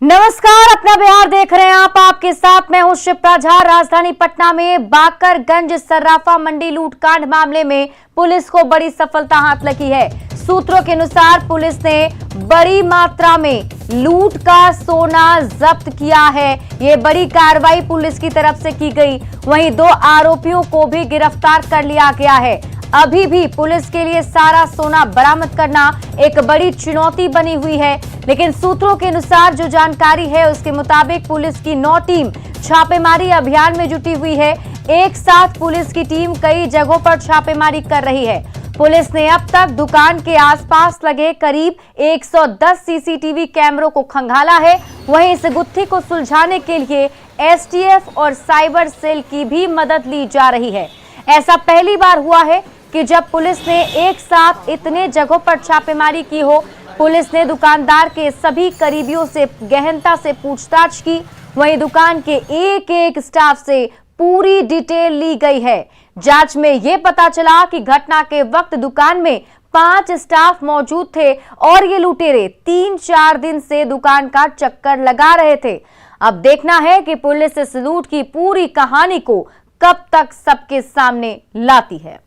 नमस्कार, अपना बिहार देख रहे हैं आप। आपके साथ मैं हूं शिप्रा झा। राजधानी पटना में बाकरगंज सर्राफा मंडी लूटकांड मामले में पुलिस को बड़ी सफलता हाथ लगी है। सूत्रों के अनुसार पुलिस ने बड़ी मात्रा में लूट का सोना जब्त किया है। ये बड़ी कार्रवाई पुलिस की तरफ से की गई। वहीं 2 आरोपियों को भी गिरफ्तार कर लिया गया है। अभी भी पुलिस के लिए सारा सोना बरामद करना एक बड़ी चुनौती बनी हुई है, लेकिन सूत्रों के अनुसार जो जानकारी है उसके मुताबिक पुलिस की 9 टीम छापेमारी अभियान में जुटी हुई है। एक साथ पुलिस की टीम कई जगहों पर छापेमारी कर रही है। पुलिस ने अब तक दुकान के आसपास लगे करीब 110 सीसीटीवी कैमरों को खंगाला है। वहीं इस गुत्थी को सुलझाने के लिए एसटीएफ और साइबर सेल की भी मदद ली जा रही है। ऐसा पहली बार हुआ है कि जब पुलिस ने एक साथ इतने जगहों पर छापेमारी की हो। पुलिस ने दुकानदार के सभी करीबियों से गहनता से पूछताछ की। वहीं दुकान के एक स्टाफ से पूरी डिटेल ली गई है। जांच में यह पता चला कि घटना के वक्त दुकान में 5 स्टाफ मौजूद थे और ये लुटेरे 3-4 दिन से दुकान का चक्कर लगा रहे थे। अब देखना है कि पुलिस इस लूट की पूरी कहानी को कब तक सबके सामने लाती है।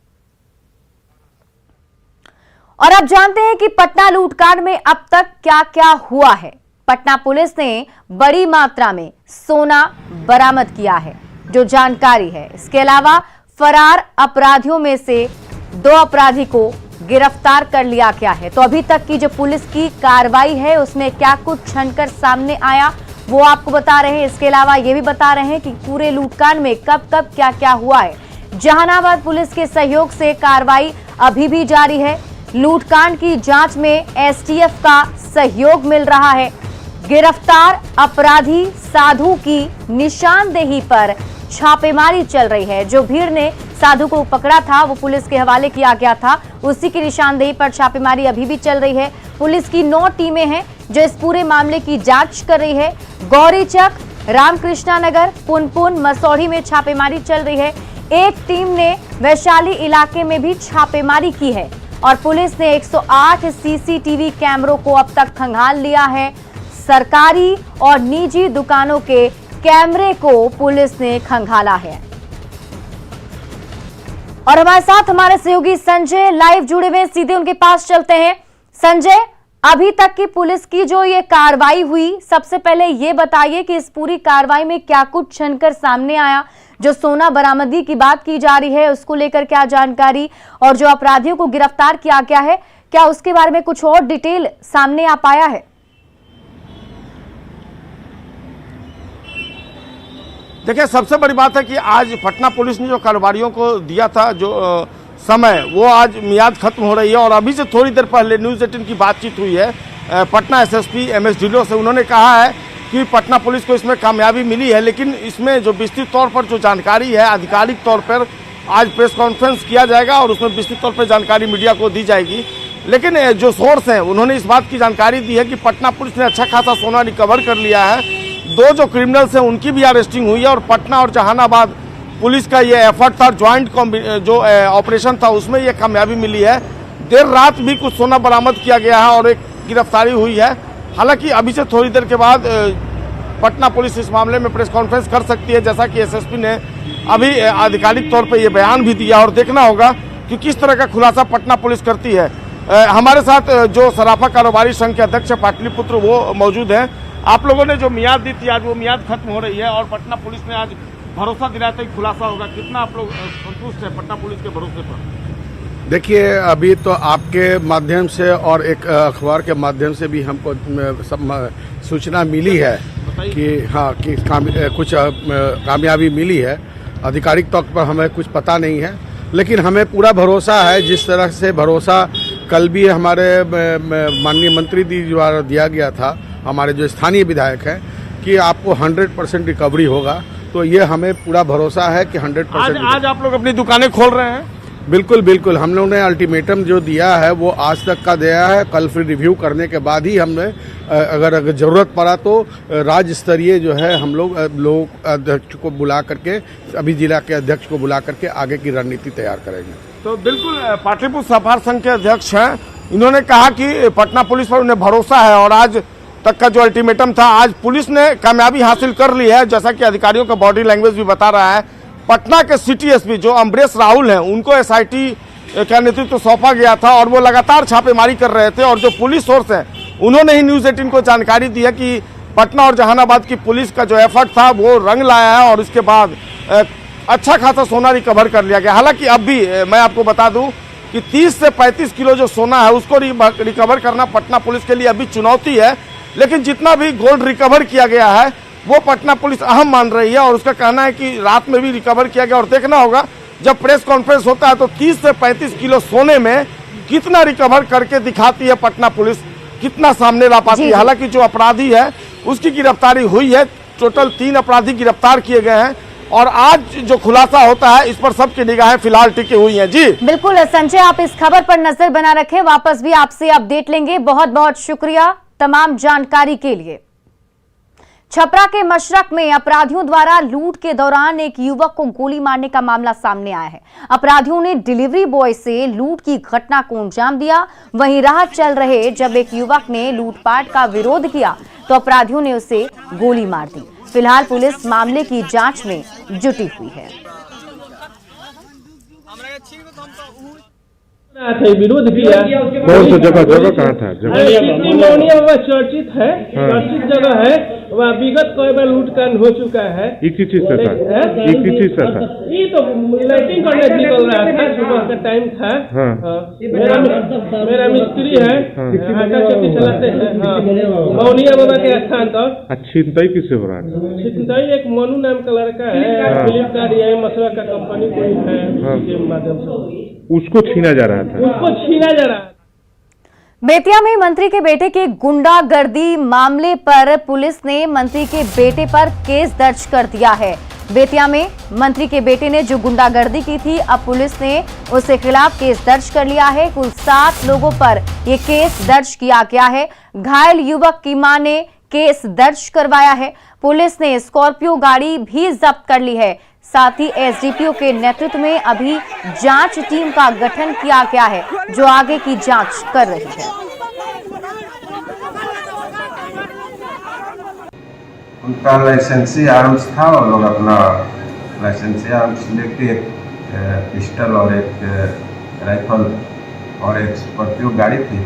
और अब जानते हैं कि पटना लूटकांड में अब तक क्या क्या हुआ है। पटना पुलिस ने बड़ी मात्रा में सोना बरामद किया है, जो जानकारी है। इसके अलावा फरार अपराधियों में से 2 अपराधी को गिरफ्तार कर लिया गया है। तो अभी तक की जो पुलिस की कार्रवाई है उसमें क्या कुछ छनकर सामने आया वो आपको बता रहे हैं। इसके अलावा ये भी बता रहे हैं कि पूरे लूटकांड में कब कब क्या क्या हुआ है। जहानाबाद पुलिस के सहयोग से कार्रवाई अभी भी जारी है। लूटकांड की जांच में एसटीएफ का सहयोग मिल रहा है। गिरफ्तार अपराधी साधु की निशानदेही पर छापेमारी चल रही है। जो भीड़ ने साधु को पकड़ा था वो पुलिस के हवाले किया गया था। उसी की निशानदेही पर छापेमारी अभी भी चल रही है। पुलिस की 9 टीमें हैं जो इस पूरे मामले की जांच कर रही है। गौरीचक, रामकृष्णा नगर, पुनपुन, मसौढ़ी में छापेमारी चल रही है। एक टीम ने वैशाली इलाके में भी छापेमारी की है और पुलिस ने 108 सीसीटीवी कैमरों को अब तक खंगाल लिया है। सरकारी और निजी दुकानों के कैमरे को पुलिस ने खंगाला है। और हमारे साथ हमारे सहयोगी संजय लाइव जुड़े हुए, सीधे उनके पास चलते हैं। संजय, अभी तक की पुलिस की जो ये कार्रवाई हुई, सबसे पहले ये बताइए कि इस पूरी कार्रवाई में क्या कुछ छनकर सामने आया। जो सोना बरामदगी की बात की जा रही है उसको लेकर क्या जानकारी, और जो अपराधियों को गिरफ्तार किया गया है क्या उसके बारे में कुछ और डिटेल सामने आ पाया है? देखिए, सबसे बड़ी बात है कि आज पटना पुलिस ने जो कारोबारियों को दिया था जो समय, वो आज मियाद खत्म हो रही है। और अभी से थोड़ी देर पहले न्यूज़ 18 की बातचीत हुई है पटना एसएसपी एमएस ढिल्लों से। उन्होंने कहा है कि पटना पुलिस को इसमें कामयाबी मिली है, लेकिन इसमें जो विस्तृत तौर पर जो जानकारी है आधिकारिक तौर पर आज प्रेस कॉन्फ्रेंस किया जाएगा और उसमें विस्तृत तौर पर जानकारी मीडिया को दी जाएगी। लेकिन जो सोर्स हैं उन्होंने इस बात की जानकारी दी है कि पटना पुलिस ने अच्छा खासा सोना रिकवर कर लिया है। 2 जो क्रिमिनल्स हैं उनकी भी अरेस्टिंग हुई है और पटना और जहानाबाद पुलिस का ये एफर्ट था, ज्वाइंट जो ऑपरेशन था उसमें ये कामयाबी मिली है। देर रात भी कुछ सोना बरामद किया गया है और एक गिरफ्तारी हुई है। हालांकि अभी से थोड़ी देर के बाद पटना पुलिस इस मामले में प्रेस कॉन्फ्रेंस कर सकती है, जैसा कि एसएसपी ने अभी आधिकारिक तौर पर यह बयान भी दिया। और देखना होगा कि किस तरह का खुलासा पटना पुलिस करती है। हमारे साथ जो सराफा कारोबारी संघ के अध्यक्ष पाटलिपुत्र वो मौजूद हैं। आप लोगों ने जो मियाद दी थी आज वो मियाद खत्म हो रही है और पटना पुलिस ने आज भरोसा दिलाया था कि खुलासा होगा। कितना आप लोग संतुष्ट हैं पटना पुलिस के भरोसे पर? देखिए, अभी तो आपके माध्यम से और एक अखबार के माध्यम से भी हमको सब सूचना मिली है कि हाँ कि कुछ कामयाबी मिली है। आधिकारिक तौर पर हमें कुछ पता नहीं है, लेकिन हमें पूरा भरोसा है। जिस तरह से भरोसा कल भी हमारे माननीय मंत्री जी द्वारा दिया गया था, हमारे जो स्थानीय विधायक हैं, कि आपको 100% रिकवरी होगा, तो ये हमें पूरा भरोसा है कि 100%। आज आप लोग अपनी दुकानें खोल रहे हैं? बिल्कुल बिल्कुल, हम लोगों ने अल्टीमेटम जो दिया है वो आज तक का दिया है। कल फिर रिव्यू करने के बाद ही हमने अगर ज़रूरत पड़ा तो राज्य स्तरीय जो है हम लोग अध्यक्ष को बुला करके, अभी जिला के अध्यक्ष को बुला करके आगे की रणनीति तैयार करेंगे। तो बिल्कुल पाटलिपुत्र व्यापार संघ के अध्यक्ष हैं, इन्होंने कहा कि पटना पुलिस पर उन्हें भरोसा है और आज तक का जो अल्टीमेटम था, आज पुलिस ने कामयाबी हासिल कर ली है। जैसा कि अधिकारियों का बॉडी लैंग्वेज भी बता रहा है, पटना के सिटी एसपी जो अमरेश राहुल हैं, उनको एसआईटी का नेतृत्व सौंपा गया था और वो लगातार छापेमारी कर रहे थे। और जो पुलिस सोर्स है, उन्होंने ही न्यूज़ 18 को जानकारी दी है कि पटना और जहानाबाद की पुलिस का जो एफर्ट था वो रंग लाया है और इसके बाद अच्छा खासा सोना रिकवर कर लिया गया। हालांकि अब भी मैं आपको बता दूं कि 30 से 35 किलो जो सोना है उसको रिकवर करना पटना पुलिस के लिए अभी चुनौती है, लेकिन जितना भी गोल्ड रिकवर किया गया है वो पटना पुलिस अहम मान रही है और उसका कहना है कि रात में भी रिकवर किया गया। और देखना होगा जब प्रेस कॉन्फ्रेंस होता है तो 30 से 35 किलो सोने में कितना रिकवर करके दिखाती है पटना पुलिस, कितना सामने ला पाती है। हालांकि जो अपराधी है उसकी गिरफ्तारी हुई है, टोटल 3 अपराधी गिरफ्तार किए गए हैं और आज जो खुलासा होता है इस पर सबकी निगाहें फिलहाल टिकी हुई हैं। जी बिल्कुल संजय, आप इस खबर पर नजर बना रखें, वापस भी आपसे अपडेट लेंगे। बहुत बहुत शुक्रिया तमाम जानकारी के लिए। छपरा के मशरक में अपराधियों द्वारा लूट के दौरान एक युवक को गोली मारने का मामला सामने आया है। अपराधियों ने डिलीवरी बॉय से लूट की घटना को अंजाम दिया। वहीं राह चल रहे जब एक युवक ने लूटपाट का विरोध किया तो अपराधियों ने उसे गोली मार दी। फिलहाल पुलिस मामले की जांच में जुटी हुई है। विरोध किया। कौन सा जगह कहाँ था? चर्चित है, चर्चित जगह है, वह विगत कई बार लूटकांड हो चुका है। एक ही चीज से था, एक ही चीज से था। ये तो लाइटिंग करने निकल रहा था, सुबह का टाइम था। मेरा मिस्त्री है, आटा चक्की चलाते हैं मौनिया बाबा के स्थान पर। छिनताई किससे हो रहा है? छिनताई एक मनु नाम का लड़का है, फ्लिपकार्ट या मसरा का कंपनी कोई है, उसके माध्यम से उसको छीना जा रहा था। उसको छीना जा रहा है। बेतिया में मंत्री के बेटे के गुंडागर्दी मामले पर पुलिस ने मंत्री के बेटे पर केस दर्ज कर दिया है। बेतिया में मंत्री के बेटे ने जो गुंडागर्दी की थी, अब पुलिस ने उसके खिलाफ केस दर्ज कर लिया है। कुल 7 लोगों पर यह केस दर्ज किया गया है। घायल युवक की मां ने केस दर्ज करवाया है। पुलिस ने स्कॉर्पियो गाड़ी भी जब्त कर ली है। साथ ही एसडीपीओ के नेतृत्व में अभी जांच टीम का गठन किया गया है जो आगे की जांच कर रही है। उनका लाइसेंसी आर्म्स था और लोग अपना लाइसेंसी आर्म्स लेके एक पिस्टल और एक राइफल और एक स्कॉर्पियो गाड़ी थी।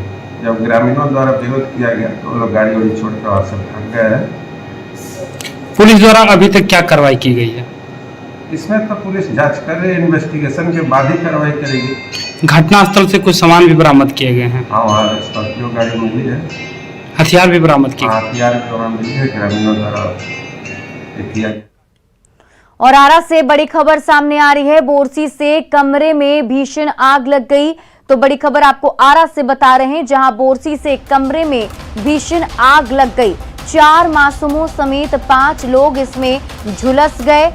जब ग्रामीणों द्वारा विरोध किया गया तो लोग गाड़ी वाड़ी छोड़कर वहाँ से भाग गए हैं। पुलिस द्वारा अभी तक क्या कार्रवाई की गई है? इसमें तो पुलिस जांच कर रही है, इन्वेस्टिगेशन के बाद ही कार्रवाई करेगी। घटनास्थल से कुछ सामान भी बरामद किए गए हैं। हाँ, वहाँ स्कॉर्पियो गाड़ी मिली है, हथियार भी बरामद किए। हथियार भी वहाँ मिली है, ग्रामीणों द्वारा किया। और आरा से बड़ी खबर सामने आ रही है। बोरसी से कमरे में भीषण आग लग गई। तो बड़ी खबर आपको आरा से बता रहे हैं, जहां बोरसी से कमरे में भीषण आग लग गई। 4 मासूमों समेत 5 लोग इसमें झुलस गए।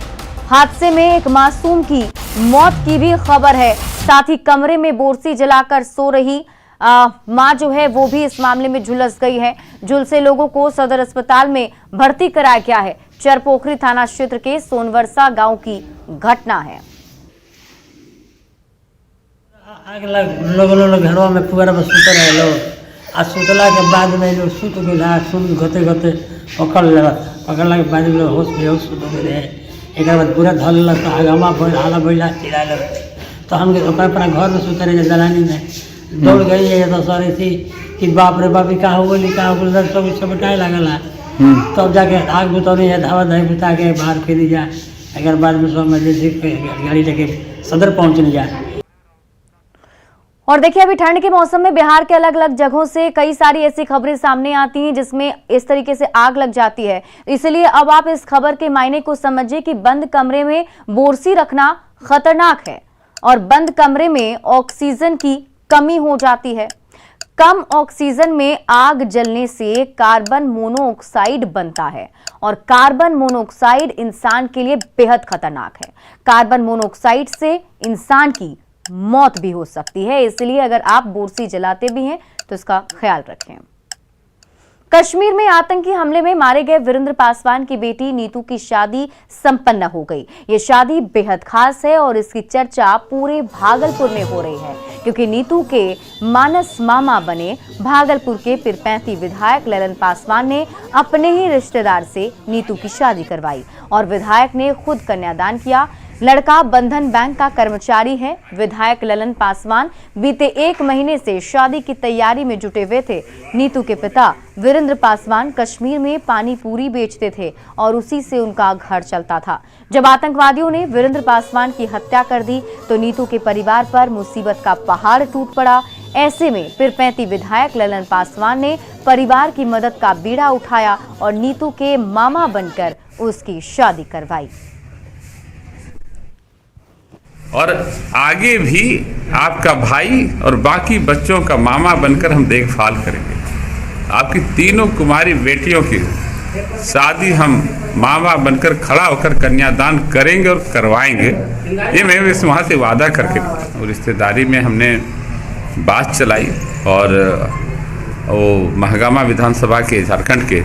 हादसे में एक मासूम की मौत की भी खबर है। साथ ही कमरे में बोरसी जलाकर सो रही मां जो है वो भी इस मामले में झुलस गई है। झुलसे लोगों को सदर अस्पताल में भर्ती कराया गया है। चरपोखरी थाना क्षेत्र के सोनवर्षा गांव की घटना है। आग लोग घरों में पुअरा में सुते रहे लोग, आ सुतला के बाद में लोग सुत गए। सुन घते घते पकड़ला के बाद में होश बेहोश सुत गए। एक बाद पूरा धल लग आगमा हाला बैला चिरा लग तो हम अपना घर में सुते रहे दलानी में दौड़ गई है। तो सर थी कि बाप रे बाप का हो गई, का हो गई, सब बटाए लगला। तब जाके आग बुतौनी है, धावा धाई बुता के बाहर फिर जा। अगर बाद में सब जैसे गाड़ी लेके सदर पहुँचने जाए। और देखिए, अभी ठंड के मौसम में बिहार के अलग अलग जगहों से कई सारी ऐसी खबरें सामने आती हैं जिसमें इस तरीके से आग लग जाती है। इसलिए अब आप इस खबर के मायने को समझिए कि बंद कमरे में बोरसी रखना खतरनाक है और बंद कमरे में ऑक्सीजन की कमी हो जाती है। कम ऑक्सीजन में आग जलने से कार्बन मोनोऑक्साइड बनता है और कार्बन मोनोऑक्साइड इंसान के लिए बेहद खतरनाक है। कार्बन मोनोऑक्साइड से इंसान की मौत भी हो सकती है। इसलिए अगर आप बोरसी जलाते भी हैं तो इसका ख्याल रखें। कश्मीर में आतंकी हमले में मारे गए वीरेंद्र पासवान की बेटी नीतू की शादी संपन्न हो गई। ये शादी बेहद खास है और इसकी चर्चा पूरे भागलपुर में हो रही है। क्योंकि नीतू के मानस मामा बने भागलपुर के पीरपैंती विधायक ललन पासवान ने अपने ही रिश्तेदार से नीतू की शादी करवाई और विधायक ने खुद कन्यादान किया। लड़का बंधन बैंक का कर्मचारी है। विधायक ललन पासवान बीते 1 महीने से शादी की तैयारी में जुटे हुए थे। नीतू के पिता वीरेंद्र पासवान कश्मीर में पानी पूरी बेचते थे और उसी से उनका घर चलता था। जब आतंकवादियों ने वीरेंद्र पासवान की हत्या कर दी तो नीतू के परिवार पर मुसीबत का पहाड़ टूट पड़ा। ऐसे में पीरपैंती विधायक ललन पासवान ने परिवार की मदद का बीड़ा उठाया और नीतू के मामा बनकर उसकी शादी करवाई। और आगे भी आपका भाई और बाकी बच्चों का मामा बनकर हम देखभाल करेंगे। आपकी तीनों कुमारी बेटियों की शादी हम मामा बनकर खड़ा होकर कन्यादान करेंगे और करवाएंगे। ये मैं वहाँ से वादा करके और रिश्तेदारी में हमने बात चलाई और वो महगामा विधानसभा के झारखंड के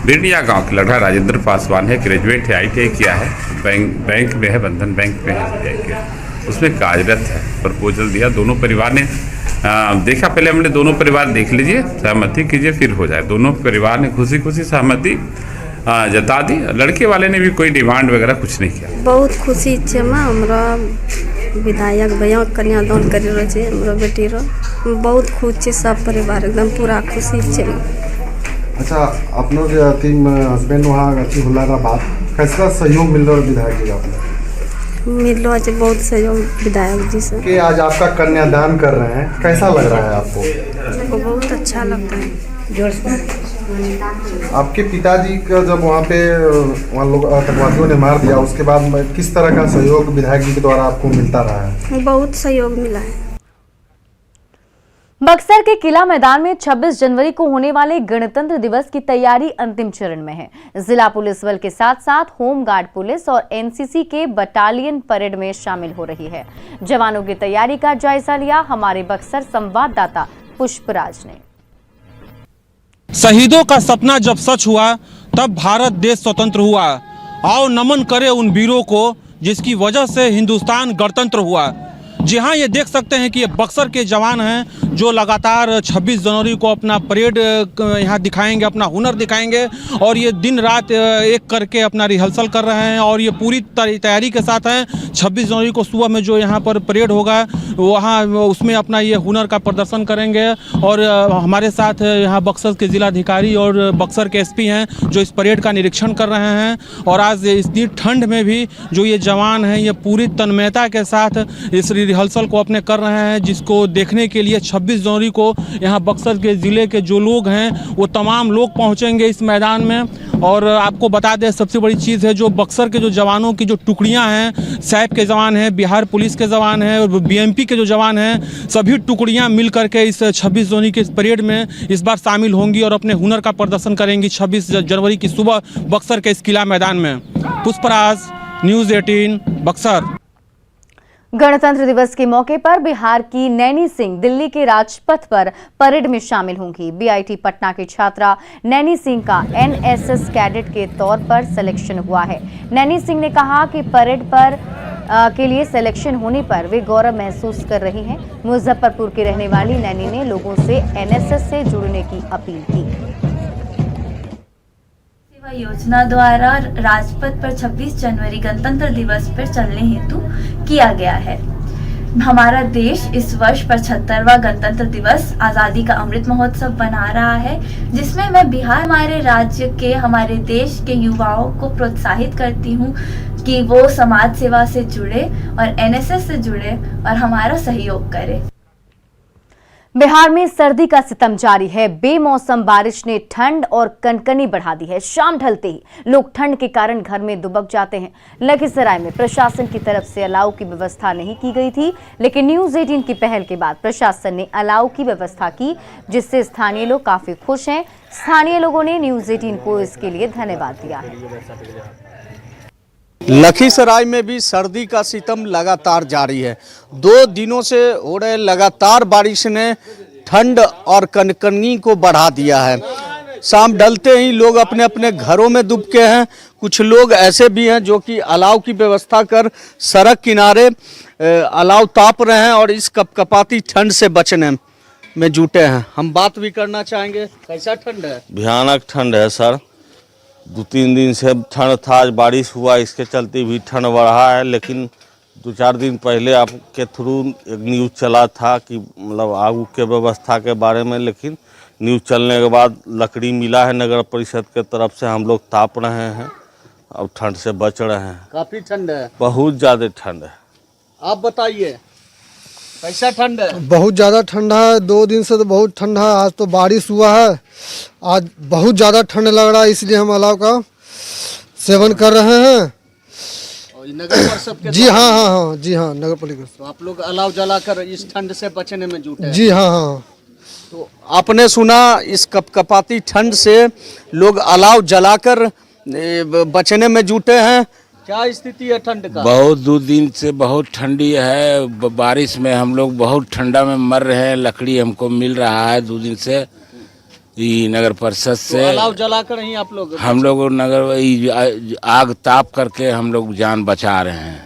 बिरनिया गांव के लड़का राजेंद्र पासवान है, ग्रेजुएट है, ITI किया है, बैंक में है, बंधन बैंक में है, उसमें कार्यरत है। प्रपोजल दिया, दोनों परिवार ने देखा। पहले हमने दोनों परिवार देख लीजिए, सहमति कीजिए, फिर हो जाए। दोनों परिवार ने खुशी खुशी सहमति जता दी। लड़के वाले ने भी कोई डिमांड वगैरह कुछ नहीं किया। बहुत खुशी छे मां हमरा विधायक भैया कन्यादान कर रहे छे हमरा बेटी रो। बहुत खुश छे, सब परिवार एकदम पूरा खुशी छे। अच्छा, अपनो जो टीम हस्बैंड वहाँ अच्छी हुलारा बात कैसा सहयोग मिल रहा है विधायक जी आपने? मिल रहा है बहुत सहयोग विधायक जी से। कि आज आपका कन्यादान कर रहे हैं, कैसा लग रहा है आपको? मेरे को बहुत अच्छा लगता है। जोर से आपके पिताजी का जब वहाँ पे वहाँ लोग आतंकवादियों ने मार दिया, उसके बाद किस तरह का सहयोग विधायक जी के द्वारा आपको मिलता रहा है? बहुत सहयोग मिला है। बक्सर के किला मैदान में 26 जनवरी को होने वाले गणतंत्र दिवस की तैयारी अंतिम चरण में है। जिला पुलिस बल के साथ साथ होम गार्ड पुलिस और NCC के बटालियन परेड में शामिल हो रही है। जवानों की तैयारी का जायजा लिया हमारे बक्सर संवाददाता पुष्पराज ने। शहीदों का सपना जब सच हुआ तब भारत देश स्वतंत्र हुआ। आओ नमन करें उन वीरों को जिसकी वजह से हिंदुस्तान गणतंत्र हुआ। जी हाँ, ये देख सकते हैं कि ये बक्सर के जवान हैं जो लगातार 26 जनवरी को अपना परेड यहाँ दिखाएंगे, अपना हुनर दिखाएंगे और ये दिन रात एक करके अपना रिहर्सल कर रहे हैं और ये पूरी तैयारी के साथ हैं। 26 जनवरी को सुबह में जो यहाँ पर परेड होगा वहाँ उसमें अपना ये हुनर का प्रदर्शन करेंगे। और हमारे साथ यहाँ बक्सर के जिलाधिकारी और बक्सर के SP हैं जो इस परेड का निरीक्षण कर रहे हैं। और आज इतनी ठंड में भी जो ये जवान हैं ये पूरी तन्मयता के साथ इस रिहर्सल को अपने कर रहे हैं, जिसको देखने के लिए 26 जनवरी को यहाँ बक्सर के ज़िले के जो लोग हैं वो तमाम लोग पहुँचेंगे इस मैदान में। और आपको बता दें, सबसे बड़ी चीज़ है जो बक्सर के जो जवानों की जो टुकड़ियाँ हैं, सैप के जवान हैं, बिहार पुलिस के जवान हैं और BMP के जो जवान हैं, सभी टुकड़ियाँ मिल करके इस 26 जनवरी के परेड में इस बार शामिल होंगी और अपने हुनर का प्रदर्शन करेंगी 26 जनवरी की सुबह बक्सर के इस किला मैदान में। पुष्पराज, न्यूज़ 18 बक्सर। गणतंत्र दिवस के मौके पर बिहार की नैनी सिंह दिल्ली के राजपथ पर परेड में शामिल होंगी। BIT पटना की छात्रा नैनी सिंह का NSS कैडेट के तौर पर सिलेक्शन हुआ है। नैनी सिंह ने कहा कि परेड पर के लिए सिलेक्शन होने पर वे गौरव महसूस कर रही हैं। मुजफ्फरपुर की रहने वाली नैनी ने लोगों से NSS से जुड़ने की अपील की। योजना द्वारा राजपथ पर 26 जनवरी गणतंत्र दिवस पर चलने हेतु किया गया है। हमारा देश इस वर्ष 75वां गणतंत्र दिवस आज़ादी का अमृत महोत्सव मना रहा है, जिसमें मैं बिहार हमारे राज्य के हमारे देश के युवाओं को प्रोत्साहित करती हूँ कि वो समाज सेवा से जुड़े और NSS से जुड़े और हमारा सहयोग करें। बिहार में सर्दी का सितम जारी है। बेमौसम बारिश ने ठंड और कनकनी बढ़ा दी है। शाम ढलते ही लोग ठंड के कारण घर में दुबक जाते हैं। लखीसराय में प्रशासन की तरफ से अलाव की व्यवस्था नहीं की गई थी, लेकिन न्यूज़ 18 की पहल के बाद प्रशासन ने अलाव की व्यवस्था की, जिससे स्थानीय लोग काफी खुश हैं। स्थानीय लोगों ने न्यूज़ 18 को इसके लिए धन्यवाद दिया है। लखीसराय में भी सर्दी का सितम लगातार जारी है। 2 दिनों से हो रहे लगातार बारिश ने ठंड और कनकनी को बढ़ा दिया है। शाम ढलते ही लोग अपने अपने घरों में दुबके हैं। कुछ लोग ऐसे भी हैं जो कि अलाव की व्यवस्था कर सड़क किनारे अलाव ताप रहे हैं और इस कपकपाती ठंड से बचने में जुटे हैं। हम बात भी करना चाहेंगे। कैसा ठंड है? भयानक ठंड है सर, 2-3 दिन से ठंड था, आज बारिश हुआ, इसके चलते भी ठंड बढ़ा है। लेकिन 2-4 दिन पहले आपके थ्रू एक न्यूज़ चला था कि मतलब आग के व्यवस्था के बारे में, लेकिन न्यूज़ चलने के बाद लकड़ी मिला है नगर परिषद के तरफ से, हम लोग ताप रहे हैं और ठंड से बच रहे हैं। काफी ठंड है, बहुत ज़्यादा ठंड है। आप बताइए कैसा ठंड है? बहुत ज़्यादा ठंडा है, 2 दिन से तो बहुत ठंडा है। आज तो बारिश हुआ है, आज बहुत ज़्यादा ठंड लग रहा है, इसलिए हम अलाव का सेवन कर रहे हैं। नगर परिषद के जी हाँ, जी हाँ, नगर पालिका। तो आप लोग अलाव जलाकर इस ठंड से बचने में जुटे हैं? जी हाँ। तो आपने सुना, इस कपकपाती ठंड से लोग अलाव जलाकर बचने में जुटे हैं। क्या स्थिति है ठंड का? बहुत 2 दिन से बहुत ठंडी है, बारिश में हम लोग बहुत ठंडा में मर रहे हैं। लकड़ी हमको मिल रहा है 2 दिन से नगर परिषद से। तो अलाव जलाकर ही आप लोग? हम लोग नगर आग ताप करके हम लोग जान बचा रहे हैं।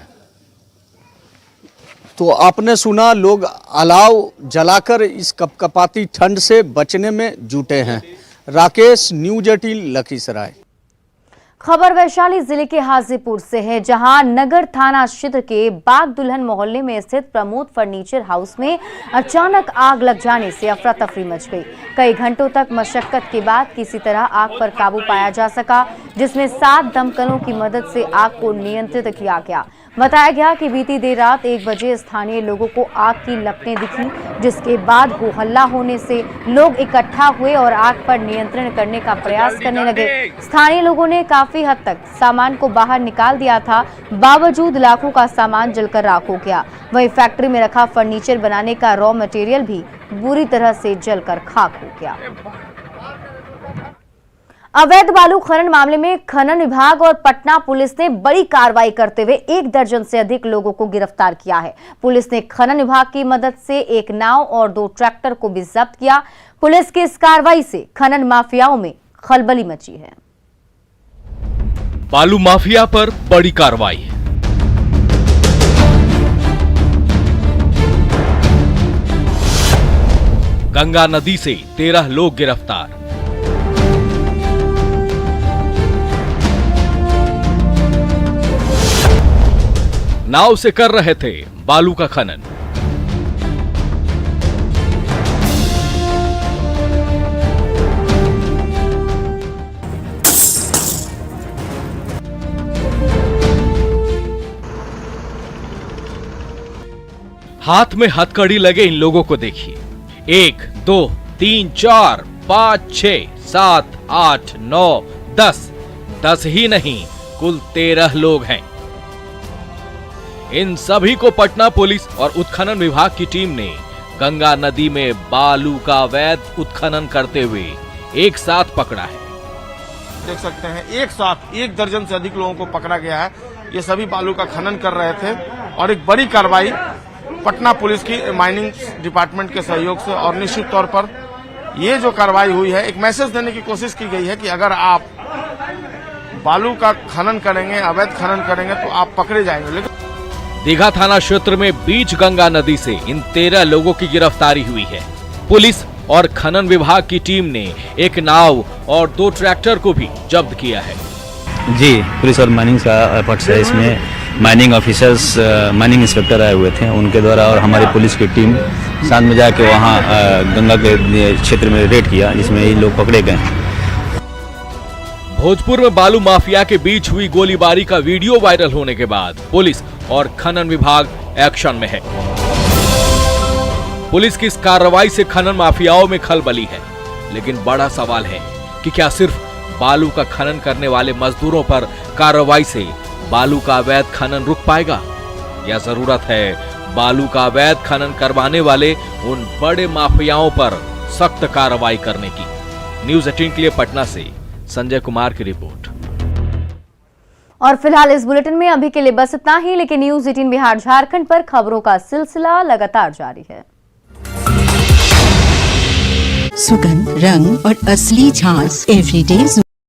तो आपने सुना, लोग अलाव जलाकर इस कपकपाती ठंड से बचने में जुटे हैं। राकेश, न्यूज़ 18 लखीसराय। खबर वैशाली जिले के हाजीपुर से है, जहां नगर थाना क्षेत्र के बाग दुल्हन मोहल्ले में स्थित प्रमोद फर्नीचर हाउस में अचानक आग लग जाने से अफरा तफरी मच गई। कई घंटों तक मशक्कत के बाद किसी तरह आग पर काबू पाया जा सका, जिसमें 7 दमकलों की मदद से आग को नियंत्रित किया गया। बताया गया कि बीती देर रात 1 बजे स्थानीय लोगों को आग की लपटें दिखी, जिसके बाद हो हल्ला होने से लोग इकट्ठा हुए और आग पर नियंत्रण करने का प्रयास करने लगे। स्थानीय लोगों ने काफी हद तक सामान को बाहर निकाल दिया था, बावजूद लाखों का सामान जलकर राख हो गया। वहीं फैक्ट्री में रखा फर्नीचर बनाने का रॉ मटेरियल भी बुरी तरह से जलकर खाक हो गया। अवैध बालू खनन मामले में खनन विभाग और पटना पुलिस ने बड़ी कार्रवाई करते हुए 1 दर्जन से अधिक लोगों को गिरफ्तार किया है। पुलिस ने खनन विभाग की मदद से 1 नाव और 2 ट्रैक्टर को भी जब्त किया। पुलिस की इस कार्रवाई से खनन माफियाओं में खलबली मची है। बालू माफिया पर बड़ी कार्रवाई। गंगा नदी से 13 लोग गिरफ्तार। नाव से कर रहे थे बालू का खनन। हाथ में हथकड़ी लगे इन लोगों को देखिए। 1, 2, 3, 4, 5, 6, 7, 8, 9, 10 ही नहीं, कुल 13 लोग हैं। इन सभी को पटना पुलिस और उत्खनन विभाग की टीम ने गंगा नदी में बालू का अवैध उत्खनन करते हुए एक साथ पकड़ा है। देख सकते हैं एक साथ 1 दर्जन से अधिक लोगों को पकड़ा गया है। ये सभी बालू का खनन कर रहे थे और एक बड़ी कार्रवाई पटना पुलिस की माइनिंग डिपार्टमेंट के सहयोग से, और निश्चित तौर पर ये जो कार्रवाई हुई है, एक मैसेज देने की कोशिश की गई है कि अगर आप बालू का खनन करेंगे, अवैध खनन करेंगे, तो आप पकड़े जाएंगे। लेकिन दीघा थाना क्षेत्र में बीच गंगा नदी से इन 13 लोगों की गिरफ्तारी हुई है। पुलिस और खनन विभाग की टीम ने 1 नाव और 2 ट्रैक्टर को भी जब्त किया है। जी, पुलिस और माइनिंग का एफर्ट्स है इसमें। माइनिंग ऑफिसर्स, माइनिंग इंस्पेक्टर आए हुए थे, उनके द्वारा और हमारी पुलिस की टीम साथ में जाके वहाँ गंगा के क्षेत्र में रेड किया, जिसमें ये लोग पकड़े गए। भोजपुर में बालू माफिया के बीच हुई गोलीबारी का वीडियो वायरल होने के बाद पुलिस और खनन विभाग एक्शन में है। पुलिस की इस कार्रवाई से खनन माफियाओं में खलबली है, लेकिन बड़ा सवाल है कि क्या सिर्फ बालू का खनन करने वाले मजदूरों पर कार्रवाई से बालू का अवैध खनन रुक पाएगा, या जरूरत है बालू का अवैध खनन करवाने वाले उन बड़े माफियाओं पर सख्त कार्रवाई करने की। न्यूज़ 18 के लिए पटना से संजय कुमार की रिपोर्ट। और फिलहाल इस बुलेटिन में अभी के लिए बस इतना ही, लेकिन न्यूज़ 18 बिहार झारखंड पर खबरों का सिलसिला लगातार जारी है। सुगंध, रंग और असली झांस एवरीडे